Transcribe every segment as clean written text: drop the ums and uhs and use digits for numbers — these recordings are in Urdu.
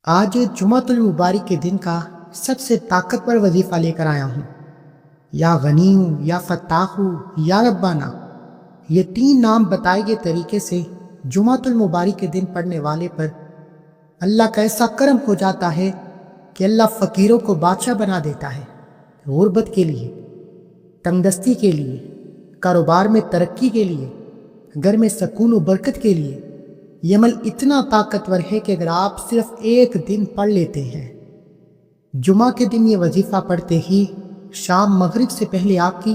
آج جمعۃ المبارک کے دن کا سب سے طاقتور وظیفہ لے کر آیا ہوں۔ یا غنیو، یا فتاحو، یا ربانہ، یہ تین نام بتائے گئے طریقے سے جمعۃ المبارک کے دن پڑھنے والے پر اللہ کا ایسا کرم ہو جاتا ہے کہ اللہ فقیروں کو بادشاہ بنا دیتا ہے۔ غربت کے لیے، تنگدستی کے لیے، کاروبار میں ترقی کے لیے، گھر میں سکون و برکت کے لیے یہ عمل اتنا طاقتور ہے کہ اگر آپ صرف ایک دن پڑھ لیتے ہیں، جمعہ کے دن یہ وظیفہ پڑھتے ہی شام مغرب سے پہلے آپ کی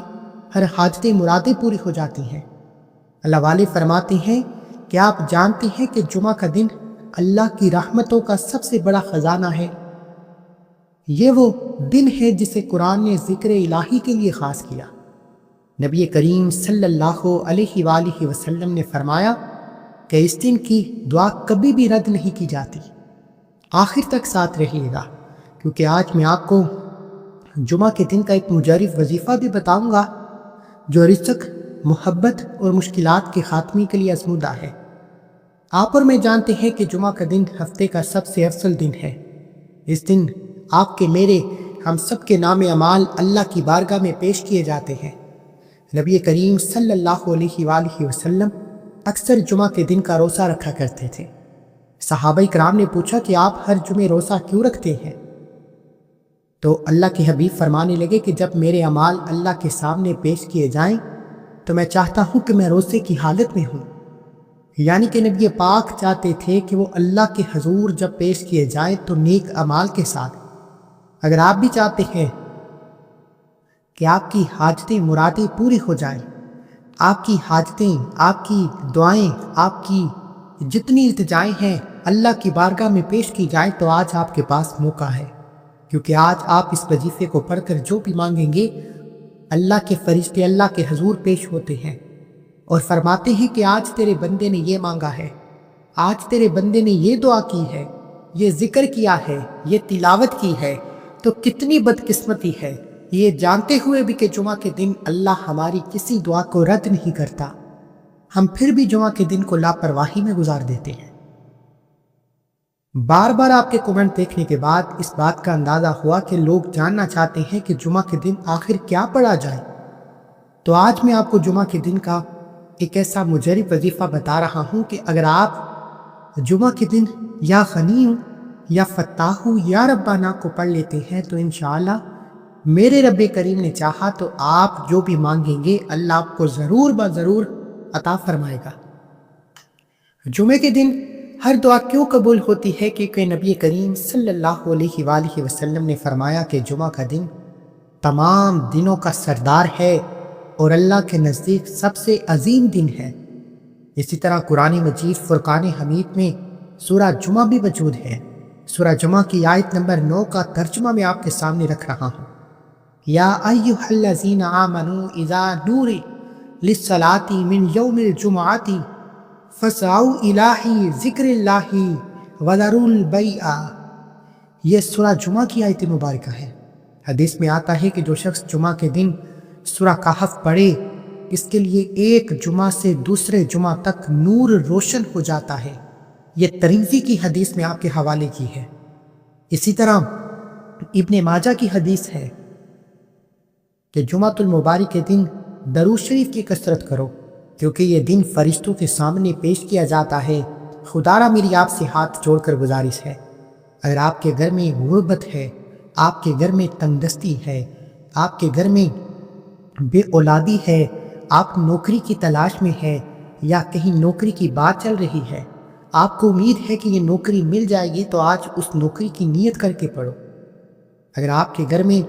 ہر حاجتیں مرادیں پوری ہو جاتی ہیں۔ اللہ والے فرماتے ہیں کہ آپ جانتے ہیں کہ جمعہ کا دن اللہ کی رحمتوں کا سب سے بڑا خزانہ ہے۔ یہ وہ دن ہے جسے قرآن نے ذکر الہی کے لیے خاص کیا۔ نبی کریم صلی اللہ علیہ وآلہ وسلم نے فرمایا کہ اس دن کی دعا کبھی بھی رد نہیں کی جاتی۔ آخر تک ساتھ رہیے گا، کیونکہ آج میں آپ کو جمعہ کے دن کا ایک مجرب وظیفہ بھی بتاؤں گا جو رزق، محبت اور مشکلات کے خاتمے کے لیے آزمودہ ہے۔ آپ اور میں جانتے ہیں کہ جمعہ کا دن ہفتے کا سب سے افضل دن ہے۔ اس دن آپ کے، میرے، ہم سب کے نام اعمال اللہ کی بارگاہ میں پیش کیے جاتے ہیں۔ نبی کریم صلی اللہ علیہ وآلہ وسلم اکثر جمعہ کے دن کا روزہ رکھا کرتے تھے۔ صحابہ کرام نے پوچھا کہ آپ ہر جمعے روزہ کیوں رکھتے ہیں؟ تو اللہ کے حبیب فرمانے لگے کہ جب میرے اعمال اللہ کے سامنے پیش کیے جائیں تو میں چاہتا ہوں کہ میں روزے کی حالت میں ہوں۔ یعنی کہ نبی پاک چاہتے تھے کہ وہ اللہ کے حضور جب پیش کیے جائیں تو نیک اعمال کے ساتھ۔ اگر آپ بھی چاہتے ہیں کہ آپ کی حاجتیں مرادیں پوری ہو جائیں، آپ کی حاجتیں، آپ کی دعائیں، آپ کی جتنی التجائیں ہیں اللہ کی بارگاہ میں پیش کی جائیں، تو آج آپ کے پاس موقع ہے، کیونکہ آج آپ اس وظیفے کو پڑھ کر جو بھی مانگیں گے اللہ کے فرشتے اللہ کے حضور پیش ہوتے ہیں اور فرماتے ہیں کہ آج تیرے بندے نے یہ مانگا ہے، آج تیرے بندے نے یہ دعا کی ہے، یہ ذکر کیا ہے، یہ تلاوت کی ہے۔ تو کتنی بدقسمتی ہے یہ جانتے ہوئے بھی کہ جمعہ کے دن اللہ ہماری کسی دعا کو رد نہیں کرتا، ہم پھر بھی جمعہ کے دن کو لاپرواہی میں گزار دیتے ہیں۔ بار بار آپ کے کومنٹ دیکھنے کے بعد اس بات کا اندازہ ہوا کہ لوگ جاننا چاہتے ہیں کہ جمعہ کے دن آخر کیا پڑھا جائے۔ تو آج میں آپ کو جمعہ کے دن کا ایک ایسا مجرب وظیفہ بتا رہا ہوں کہ اگر آپ جمعہ کے دن یا غنی یا فتاح یا ربانہ کو پڑھ لیتے ہیں تو انشاءاللہ میرے رب کریم نے چاہا تو آپ جو بھی مانگیں گے اللہ آپ کو ضرور بضرور عطا فرمائے گا۔ جمعے کے دن ہر دعا کیوں قبول ہوتی ہے؟ کیونکہ نبی کریم صلی اللہ علیہ وآلہ وسلم نے فرمایا کہ جمعہ کا دن تمام دنوں کا سردار ہے اور اللہ کے نزدیک سب سے عظیم دن ہے۔ اسی طرح قرآن مجید فرقان حمید میں سورہ جمعہ بھی موجود ہے۔ سورہ جمعہ کی آیت نمبر 9 کا ترجمہ میں آپ کے سامنے رکھ رہا ہوں۔ یا ایھا الذین آمنوا اذا نودی للصلاۃ من یوم الجمعۃ فاسعوا الی ذکر اللہ وذروا البیع۔ یہ سورہ جمعہ کی آیت مبارکہ ہے۔ حدیث میں آتا ہے کہ جو شخص جمعہ کے دن سورہ کہف پڑھے اس کے لیے ایک جمعہ سے دوسرے جمعہ تک نور روشن ہو جاتا ہے۔ یہ ترمذی کی حدیث میں آپ کے حوالے کی ہے۔ اسی طرح ابن ماجہ کی حدیث ہے کہ جمعۃ المبارک کے دن درود شریف کی کثرت کرو، کیونکہ یہ دن فرشتوں کے سامنے پیش کیا جاتا ہے۔ خدارا میری آپ سے ہاتھ جوڑ کر گزارش ہے، اگر آپ کے گھر میں غربت ہے، آپ کے گھر میں تنگدستی ہے، آپ کے گھر میں بے اولادی ہے، آپ نوکری کی تلاش میں ہے یا کہیں نوکری کی بات چل رہی ہے، آپ کو امید ہے کہ یہ نوکری مل جائے گی، تو آج اس نوکری کی نیت کر کے پڑھو۔ اگر آپ کے گھر میں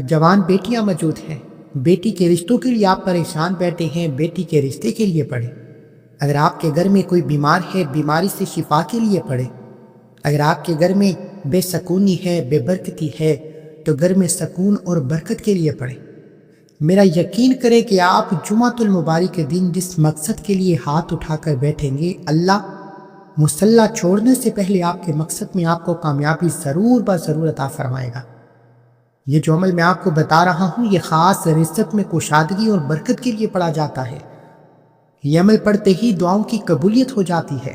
جوان بیٹیاں موجود ہیں، بیٹی کے رشتوں کے لیے آپ پریشان بیٹھے ہیں، بیٹی کے رشتے کے لیے پڑھیں۔ اگر آپ کے گھر میں کوئی بیمار ہے، بیماری سے شفا کے لیے پڑھیں۔ اگر آپ کے گھر میں بے سکونی ہے، بے برکتی ہے، تو گھر میں سکون اور برکت کے لیے پڑھیں۔ میرا یقین کریں کہ آپ جمعۃ المبارک کے دن جس مقصد کے لیے ہاتھ اٹھا کر بیٹھیں گے، اللہ مصلی چھوڑنے سے پہلے آپ کے مقصد میں آپ کو کامیابی ضرور بضرور عطا فرمائے گا۔ یہ جو عمل میں آپ کو بتا رہا ہوں یہ خاص رزق میں کشادگی اور برکت کے لیے پڑھا جاتا ہے۔ یہ عمل پڑھتے ہی دعاؤں کی قبولیت ہو جاتی ہے۔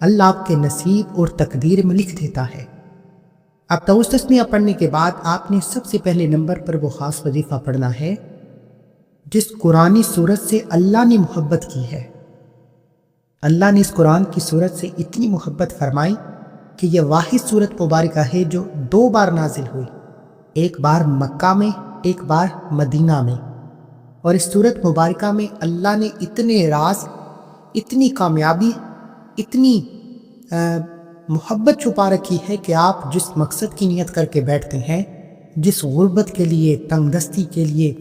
اللہ آپ کے نصیب اور تقدیر میں لکھ دیتا ہے۔ اب توس تسمیہ پڑھنے کے بعد آپ نے سب سے پہلے نمبر پر وہ خاص وظیفہ پڑھنا ہے جس قرآنی صورت سے اللہ نے محبت کی ہے۔ اللہ نے اس قرآن کی صورت سے اتنی محبت فرمائی کہ یہ واحد صورت مبارکہ ہے جو 2 بار نازل ہوئی، ایک بار مکہ میں، ایک بار مدینہ میں۔ اور اس صورت مبارکہ میں اللہ نے اتنے راز، اتنی کامیابی، اتنی محبت چھپا رکھی ہے کہ آپ جس مقصد کی نیت کر کے بیٹھتے ہیں، جس غربت کے لیے، تنگ دستی کے لیے،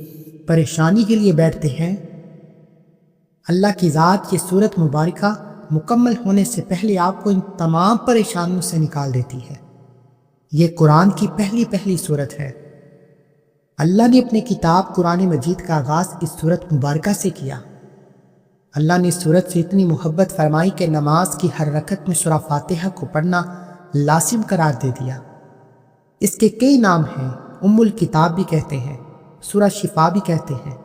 پریشانی کے لیے بیٹھتے ہیں، اللہ کی ذات یہ صورت مبارکہ مکمل ہونے سے پہلے آپ کو ان تمام پریشانیوں سے نکال دیتی ہے۔ یہ قرآن کی پہلی صورت ہے۔ اللہ نے اپنی کتاب قرآن مجید کا آغاز اس صورت مبارکہ سے کیا۔ اللہ نے اس صورت سے اتنی محبت فرمائی کہ نماز کی ہر رکعت میں سورہ فاتحہ کو پڑھنا لازم قرار دے دیا۔ اس کے کئی نام ہیں، ام الکتاب بھی کہتے ہیں، سورہ شفا بھی کہتے ہیں۔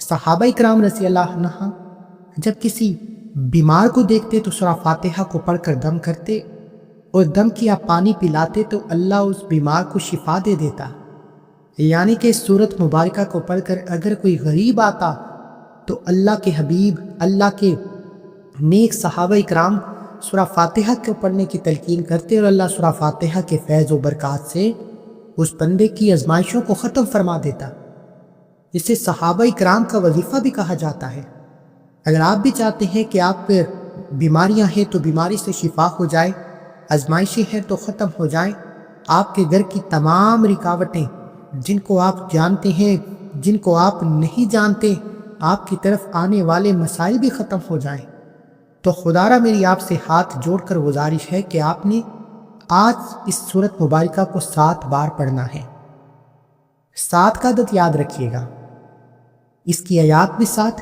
صحابہ کرام رضی اللہ عنہ جب کسی بیمار کو دیکھتے تو سورہ فاتحہ کو پڑھ کر دم کرتے، اور دم کیا پانی پلاتے تو اللہ اس بیمار کو شفا دے دیتا۔ یعنی کہ اس صورت مبارکہ کو پڑھ کر اگر کوئی غریب آتا تو اللہ کے حبیب، اللہ کے نیک صحابہ کرام سورہ فاتحہ کو پڑھنے کی تلقین کرتے، اور اللہ سورہ فاتحہ کے فیض و برکات سے اس بندے کی آزمائشوں کو ختم فرما دیتا۔ اسے صحابہ کرام کا وظیفہ بھی کہا جاتا ہے۔ اگر آپ بھی چاہتے ہیں کہ آپ پہ بیماریاں ہیں تو بیماری سے شفا ہو جائے، آزمائشیں ہیں تو ختم ہو جائیں، آپ کے گھر کی تمام رکاوٹیں جن کو آپ جانتے ہیں، جن کو آپ نہیں جانتے، آپ کی طرف آنے والے مسائل بھی ختم ہو جائیں، تو خدارہ میری آپ سے ہاتھ جوڑ کر گزارش ہے کہ آپ نے آج اس صورت مبارکہ کو 7 بار پڑھنا ہے۔ 7 کا عدد یاد رکھیے گا، اس کی آیات بھی 7،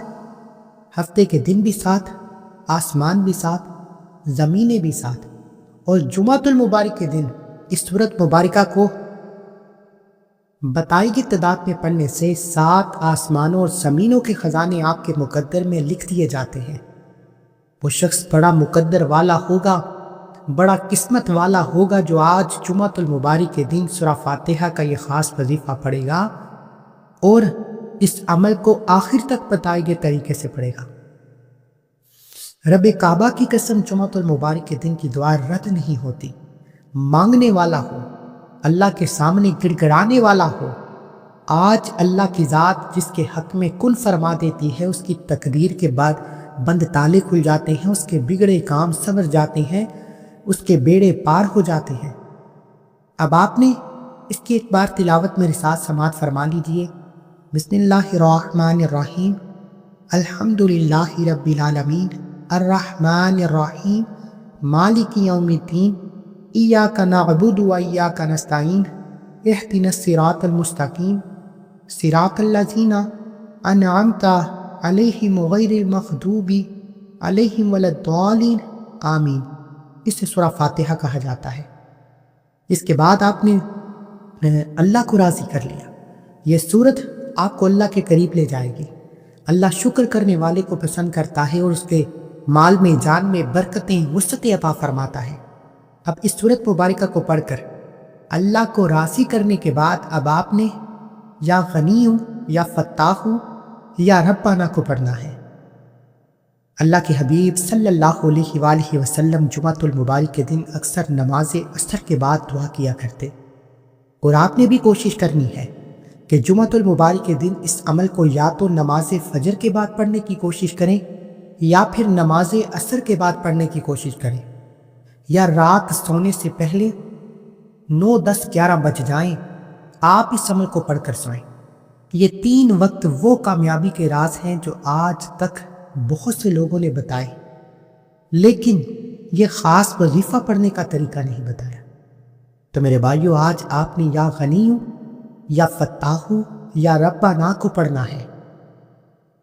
ہفتے کے دن بھی 7، آسمان بھی 7، زمینیں بھی 7، اور جمعۃ المبارک کے دن اس صورت مبارکہ کو بتائی گئی تعداد میں پڑھنے سے 7 آسمانوں اور زمینوں کے خزانے آپ کے مقدر میں لکھ دیے جاتے ہیں۔ وہ شخص بڑا مقدر والا ہوگا، بڑا قسمت والا ہوگا جو آج جمعۃ المبارک کے دن سورہ فاتحہ کا یہ خاص وظیفہ پڑھے گا اور اس عمل کو آخر تک بتائے گئے طریقے سے پڑھے گا۔ رب کعبہ کی قسم، جمعۃ المبارک کے دن کی دعا رد نہیں ہوتی۔ مانگنے والا ہو، اللہ کے سامنے گڑ گڑانے والا ہو، آج اللہ کی ذات جس کے حق میں کن فرما دیتی ہے، اس کی تقدیر کے بعد بند تالے کھل جاتے ہیں، اس کے بگڑے کام سنور جاتے ہیں، اس کے بیڑے پار ہو جاتے ہیں۔ اب آپ نے اس کی ایک بار تلاوت میں ساتھ سماعت فرما لیجیے۔ بسم اللہ الرحمن الرحیم، الحمد للہ رب العالمین، الرحمن الرحیم، مالک یوم الدین، ایاک نعبد و ایاک نستعین، اہدنا الصراط المستقیم، صراط الذین انعمت علیہم غیر المغضوب علیہم ولا الضالین، آمین۔ اسے سورہ فاتحہ کہا جاتا ہے۔ اس کے بعد آپ نے اللہ کو راضی کر لیا۔ یہ صورت آپ کو اللہ کے قریب لے جائے گی۔ اللہ شکر کرنے والے کو پسند کرتا ہے اور اس کے مال میں، جان میں برکتیں، وسعتیں عطا فرماتا ہے۔ اب اس صورت مبارکہ کو پڑھ کر اللہ کو راضی کرنے کے بعد اب آپ نے یا غنی ہوں یا فتاح ہوں یا ربانہ کو پڑھنا ہے۔ اللہ کے حبیب صلی اللہ علیہ وآلہ وسلم جمعۃ المبارک کے دن اکثر نماز عصر کے بعد دعا کیا کرتے، اور آپ نے بھی کوشش کرنی ہے کہ جمعۃ المبارک کے دن اس عمل کو یا تو نماز فجر کے بعد پڑھنے کی کوشش کریں یا پھر نماز عصر کے بعد پڑھنے کی کوشش کریں، یا رات سونے سے پہلے 9، 10، 11 بج جائیں آپ اس عمل کو پڑھ کر سوئیں۔ یہ 3 وقت وہ کامیابی کے راز ہیں جو آج تک بہت سے لوگوں نے بتائے، لیکن یہ خاص وظیفہ پڑھنے کا طریقہ نہیں بتایا۔ تو میرے بھائیو، آج آپ نے یا غنی یا فتاح یا ربنا کو پڑھنا ہے،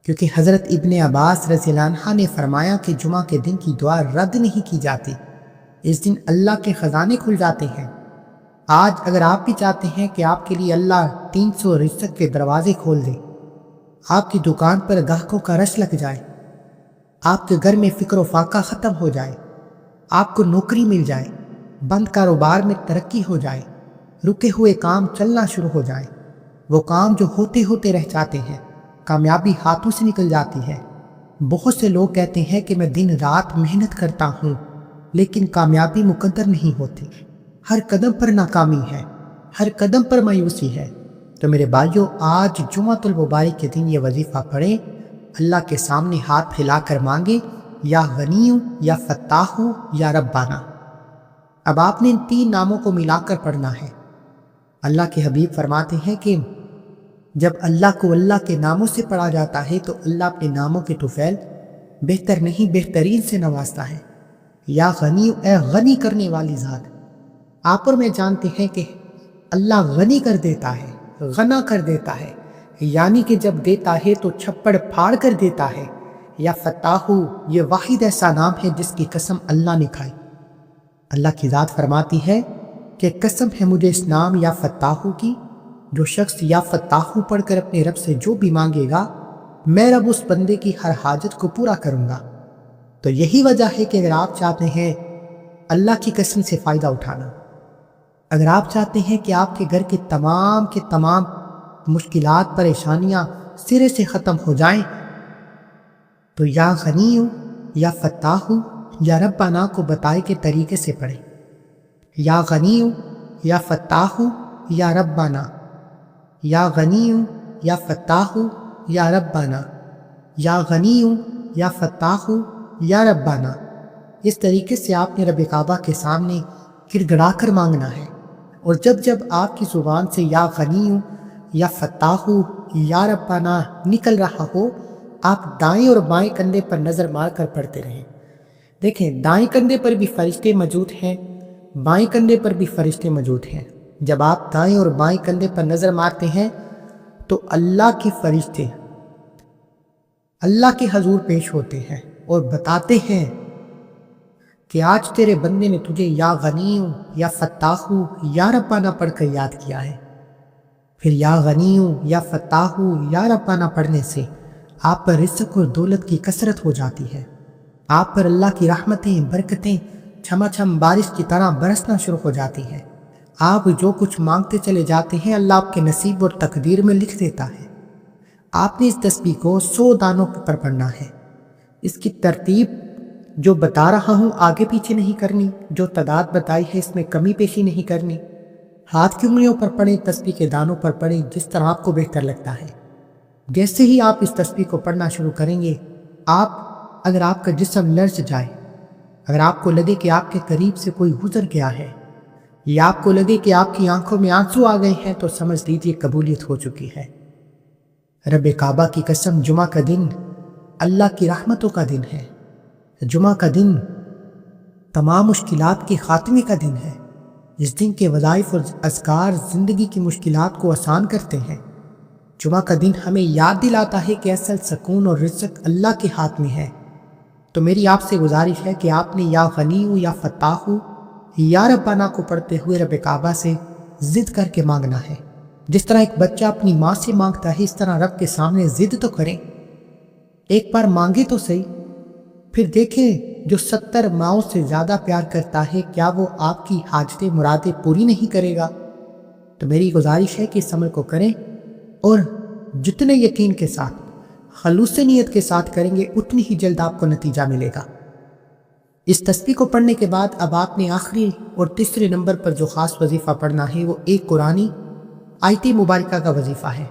کیونکہ حضرت ابن عباس رضی اللہ عنہ نے فرمایا کہ جمعہ کے دن کی دعا رد نہیں کی جاتی، اس دن اللہ کے خزانے کھل جاتے ہیں۔ آج اگر آپ بھی چاہتے ہیں کہ آپ کے لیے اللہ 300 رزق کے دروازے کھول دے، آپ کی دکان پر گاہکوں کا رش لگ جائے، آپ کے گھر میں فکر و فاقہ ختم ہو جائے، آپ کو نوکری مل جائے، بند کاروبار میں ترقی ہو جائے، رکے ہوئے کام چلنا شروع ہو جائے، وہ کام جو ہوتے ہوتے رہ جاتے ہیں، کامیابی ہاتھوں سے نکل جاتی ہے۔ بہت سے لوگ کہتے ہیں کہ میں دن رات محنت کرتا ہوں لیکن کامیابی مقدر نہیں ہوتی، ہر قدم پر ناکامی ہے، ہر قدم پر مایوسی ہے۔ تو میرے بھائیوں، آج جمعۃ المبارک کے دن یہ وظیفہ پڑھیں، اللہ کے سامنے ہاتھ پھیلا کر مانگے، یا غنی یا فتاح یا ربانہ۔ اب آپ نے ان 3 ناموں کو ملا کر پڑھنا ہے۔ اللہ کے حبیب فرماتے ہیں کہ جب اللہ کو اللہ کے ناموں سے پڑھا جاتا ہے تو اللہ اپنے ناموں کے طفیل بہتر نہیں بہترین سے نوازتا ہے۔ یا غنی، اے غنی کرنے والی ذات۔ آپ اور میں جانتے ہیں کہ اللہ غنی کر دیتا ہے، غنا کر دیتا ہے، یعنی کہ جب دیتا ہے تو چھپڑ پھاڑ کر دیتا ہے۔ یا فتاح، یہ واحد ایسا نام ہے جس کی قسم اللہ نے کھائی۔ اللہ کی ذات فرماتی ہے کہ قسم ہے مجھے اس نام یا فتاح کی، جو شخص یا فتاح پڑھ کر اپنے رب سے جو بھی مانگے گا، میں رب اس بندے کی ہر حاجت کو پورا کروں گا۔ تو یہی وجہ ہے کہ اگر آپ چاہتے ہیں اللہ کی قسم سے فائدہ اٹھانا، اگر آپ چاہتے ہیں کہ آپ کے گھر کے تمام مشکلات پریشانیاں سرے سے ختم ہو جائیں، تو یا غنی یا فتاح یا ربانہ کو بتائے کے طریقے سے پڑھیں۔ یا غنی یا فتاح یا ربانہ، یا غنی یا فتاح یا ربانہ، یا غنی یا فتاح یا ربانہ۔ اس طریقے سے آپ نے رب کعبہ کے سامنے گر گڑا کر مانگنا ہے، اور جب جب آپ کی زبان سے یا غنی یا فتاح یا ربانہ نکل رہا ہو، آپ دائیں اور بائیں کندھے پر نظر مار کر پڑھتے رہیں۔ دیکھیں، دائیں کندھے پر بھی فرشتے موجود ہیں، بائیں کندھے پر بھی فرشتے موجود ہیں۔ جب آپ دائیں اور بائیں کندھے پر نظر مارتے ہیں تو اللہ کے فرشتے اللہ کے حضور پیش ہوتے ہیں اور بتاتے ہیں کہ آج تیرے بندے نے تجھے یا غنی یا فتاح یا ربانہ پڑھ کر یاد کیا ہے۔ پھر یا غنی یا فتاح یا ربانہ پڑھنے سے آپ پر رزق اور دولت کی کثرت ہو جاتی ہے، آپ پر اللہ کی رحمتیں برکتیں چھما چھم بارش کی طرح برسنا شروع ہو جاتی ہے۔ آپ جو کچھ مانگتے چلے جاتے ہیں اللہ آپ کے نصیب اور تقدیر میں لکھ دیتا ہے۔ آپ نے اس تسبیح کو 100 دانوں پر پڑھنا ہے۔ اس کی ترتیب جو بتا رہا ہوں آگے پیچھے نہیں کرنی، جو تعداد بتائی ہے اس میں کمی پیشی نہیں کرنی۔ ہاتھ کی انگلیوں پر پڑھیں، تسبیح کے دانوں پر پڑھیں، جس طرح آپ کو بہتر لگتا ہے۔ جیسے ہی آپ اس تسبیح کو پڑھنا شروع کریں گے، اگر آپ کا جسم لرز جائے، اگر آپ کو لگے کہ آپ کے قریب سے کوئی گزر گیا ہے، یا آپ کو لگے کہ آپ کی آنکھوں میں آنسو آ گئے ہیں، تو سمجھ لیجیے قبولیت ہو چکی ہے۔ رب کعبہ کی قسم، جمعہ کا دن اللہ کی رحمتوں کا دن ہے۔ جمعہ کا دن تمام مشکلات کے خاتمے کا دن ہے۔ اس دن کے وظائف اور اذکار زندگی کی مشکلات کو آسان کرتے ہیں۔ جمعہ کا دن ہمیں یاد دلاتا ہے کہ اصل سکون اور رزق اللہ کے ہاتھ میں ہے۔ تو میری آپ سے گزارش ہے کہ آپ نے یا غنی یا فتاح یا ربانہ کو پڑھتے ہوئے رب کعبہ سے ضد کر کے مانگنا ہے۔ جس طرح ایک بچہ اپنی ماں سے مانگتا ہے، اس طرح رب کے سامنے ضد تو کریں، ایک بار مانگے تو صحیح، پھر دیکھیں جو 70 ماؤں سے زیادہ پیار کرتا ہے کیا وہ آپ کی حاجتیں مرادیں پوری نہیں کرے گا؟ تو میری گزارش ہے کہ اس عمل کو کریں، اور جتنے یقین کے ساتھ خلوص نیت کے ساتھ کریں گے اتنی ہی جلد آپ کو نتیجہ ملے گا۔ اس تسبیح کو پڑھنے کے بعد اب آپ نے آخری اور تیسرے نمبر پر جو خاص وظیفہ پڑھنا ہے وہ ایک قرآنی آیت مبارکہ کا وظیفہ ہے۔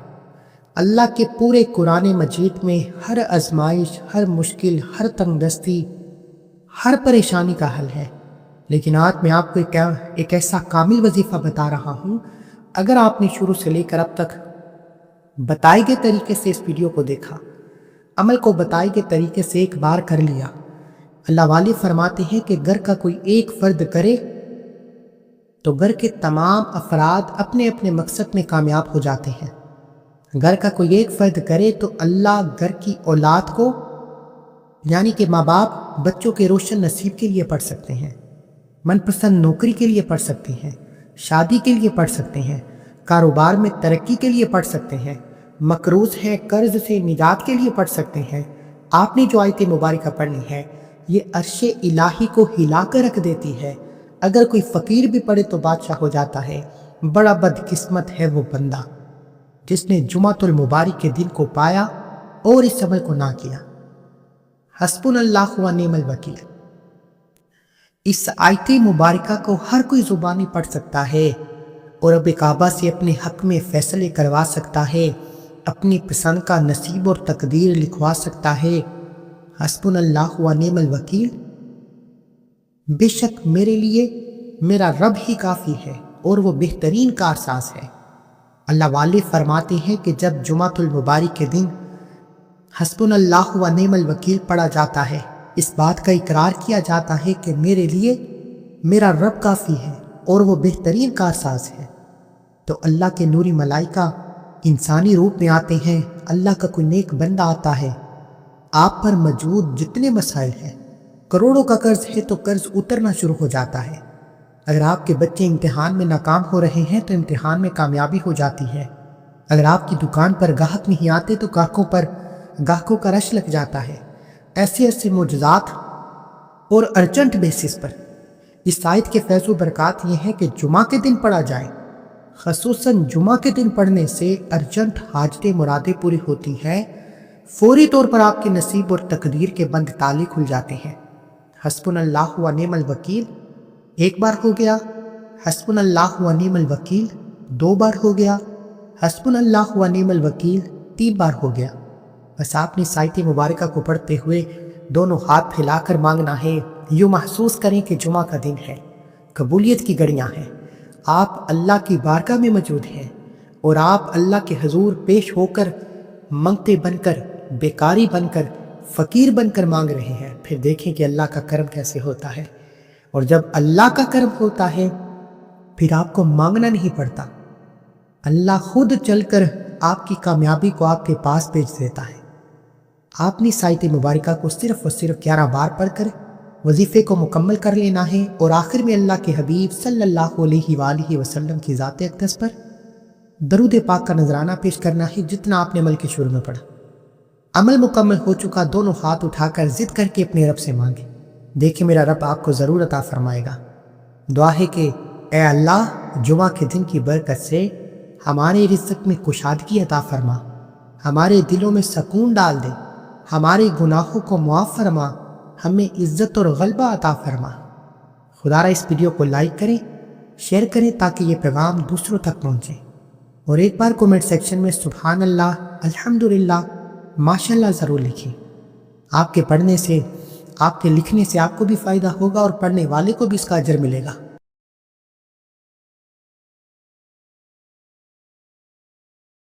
اللہ کے پورے قرآن مجید میں ہر آزمائش، ہر مشکل، ہر تنگ دستی، ہر پریشانی کا حل ہے، لیکن آج میں آپ کو ایک ایسا کامل وظیفہ بتا رہا ہوں، اگر آپ نے شروع سے لے کر اب تک بتائے گئے طریقے سے اس ویڈیو کو دیکھا، عمل کو بتائے گئے طریقے سے ایک بار کر لیا، اللہ والے فرماتے ہیں کہ گھر کا کوئی ایک فرد کرے تو گھر کے تمام افراد اپنے اپنے مقصد میں کامیاب ہو جاتے ہیں۔ گھر کا کوئی ایک فرد کرے تو اللہ گھر کی اولاد کو، یعنی کہ ماں باپ بچوں کے روشن نصیب کے لیے پڑھ سکتے ہیں، من پسند نوکری کے لیے پڑھ سکتے ہیں، شادی کے لیے پڑھ سکتے ہیں، کاروبار میں ترقی کے لیے پڑھ سکتے ہیں، مقروض ہیں قرض سے نجات کے لیے پڑھ سکتے ہیں۔ آپ نے جو آیت مبارکہ پڑھنی ہے، یہ عرش الہی کو ہلا کر رکھ دیتی ہے۔ اگر کوئی فقیر بھی پڑھے تو بادشاہ ہو جاتا ہے۔ بڑا بدقسمت ہے وہ بندہ جس نے جمعۃ المبارک کے دن کو پایا اور اس عمل کو نہ کیا۔ حسبنا اللہ و نعم الوکیل۔ اس آیت مبارکہ کو ہر کوئی زبانی پڑھ سکتا ہے اور رب کعبہ سے اپنے حق میں فیصلے کروا سکتا ہے، اپنی پسند کا نصیب اور تقدیر لکھوا سکتا ہے۔ حسبنا اللہ و نعم الوکیل۔ بے شک میرے لیے میرا رب ہی کافی ہے اور وہ بہترین کارساز ہے۔ اللہ والے فرماتے ہیں کہ جب جمعۃ المبارک کے دن حسبنا اللہ و نعم الوکیل پڑھا جاتا ہے، اس بات کا اقرار کیا جاتا ہے کہ میرے لیے میرا رب کافی ہے اور وہ بہترین کارساز ہے، تو اللہ کے نوری ملائکہ انسانی روپ میں آتے ہیں۔ اللہ کا کوئی نیک بندہ آتا ہے، آپ پر موجود جتنے مسائل ہیں، کروڑوں کا قرض ہے تو قرض اترنا شروع ہو جاتا ہے۔ اگر آپ کے بچے امتحان میں ناکام ہو رہے ہیں تو امتحان میں کامیابی ہو جاتی ہے۔ اگر آپ کی دکان پر گاہک نہیں آتے تو گاہکوں کا رش لگ جاتا ہے۔ ایسے ایسے معجزات اور ارجنٹ بیسس پر اس آیت کے فیض و برکات یہ ہیں کہ جمعہ کے دن پڑھا جائے۔ خصوصاً جمعہ کے دن پڑھنے سے ارجنٹ حاجتیں مرادیں پوری ہوتی ہیں، فوری طور پر آپ کے نصیب اور تقدیر کے بند تالے کھل جاتے ہیں۔ حسبنا اللہ و نعم الوکیل ایک بار ہو گیا، حسبنا اللہ و نعم الوکیل 2 بار ہو گیا، حسبنا اللہ و نعم الوکیل 3 بار ہو گیا۔ بس آپ نے اس آیت مبارکہ کو پڑھتے ہوئے دونوں ہاتھ پھیلا کر مانگنا ہے، یوں محسوس کریں کہ جمعہ کا دن ہے، قبولیت کی گھڑیاں ہیں، آپ اللہ کی بارگاہ میں موجود ہیں اور آپ اللہ کے حضور پیش ہو کر منگتے بن کر، بیکاری بن کر، فقیر بن کر مانگ رہے ہیں۔ پھر دیکھیں کہ اللہ کا کرم کیسے ہوتا ہے، اور جب اللہ کا کرم ہوتا ہے پھر آپ کو مانگنا نہیں پڑتا، اللہ خود چل کر آپ کی کامیابی کو آپ کے پاس بھیج دیتا ہے۔ آپ نے اس آیت مبارکہ کو صرف اور صرف 11 بار پڑھ کر وظیفے کو مکمل کر لینا ہے، اور آخر میں اللہ کے حبیب صلی اللہ علیہ وآلہ وسلم کی ذات اقدس پر درود پاک کا نذرانہ پیش کرنا ہے جتنا آپ نے عمل کے شروع میں پڑھا۔ عمل مکمل ہو چکا، دونوں ہاتھ اٹھا کر ضد کر کے اپنے رب سے مانگے، دیکھیں میرا رب آپ کو ضرور عطا فرمائے گا۔ دعا ہے کہ اے اللہ، جمعہ کے دن کی برکت سے ہمارے رزق میں کشادگی عطا فرما، ہمارے دلوں میں سکون ڈال دے، ہمارے گناہوں کو معاف فرما، ہمیں عزت اور غلبہ عطا فرما۔ خدا را اس ویڈیو کو لائک کریں، شیئر کریں تاکہ یہ پیغام دوسروں تک پہنچے، اور ایک بار کومنٹ سیکشن میں سبحان اللہ، الحمدللہ، ماشاءاللہ ضرور لکھیں۔ آپ کے پڑھنے سے، آپ کے لکھنے سے آپ کو بھی فائدہ ہوگا اور پڑھنے والے کو بھی اس کا اجر ملے گا۔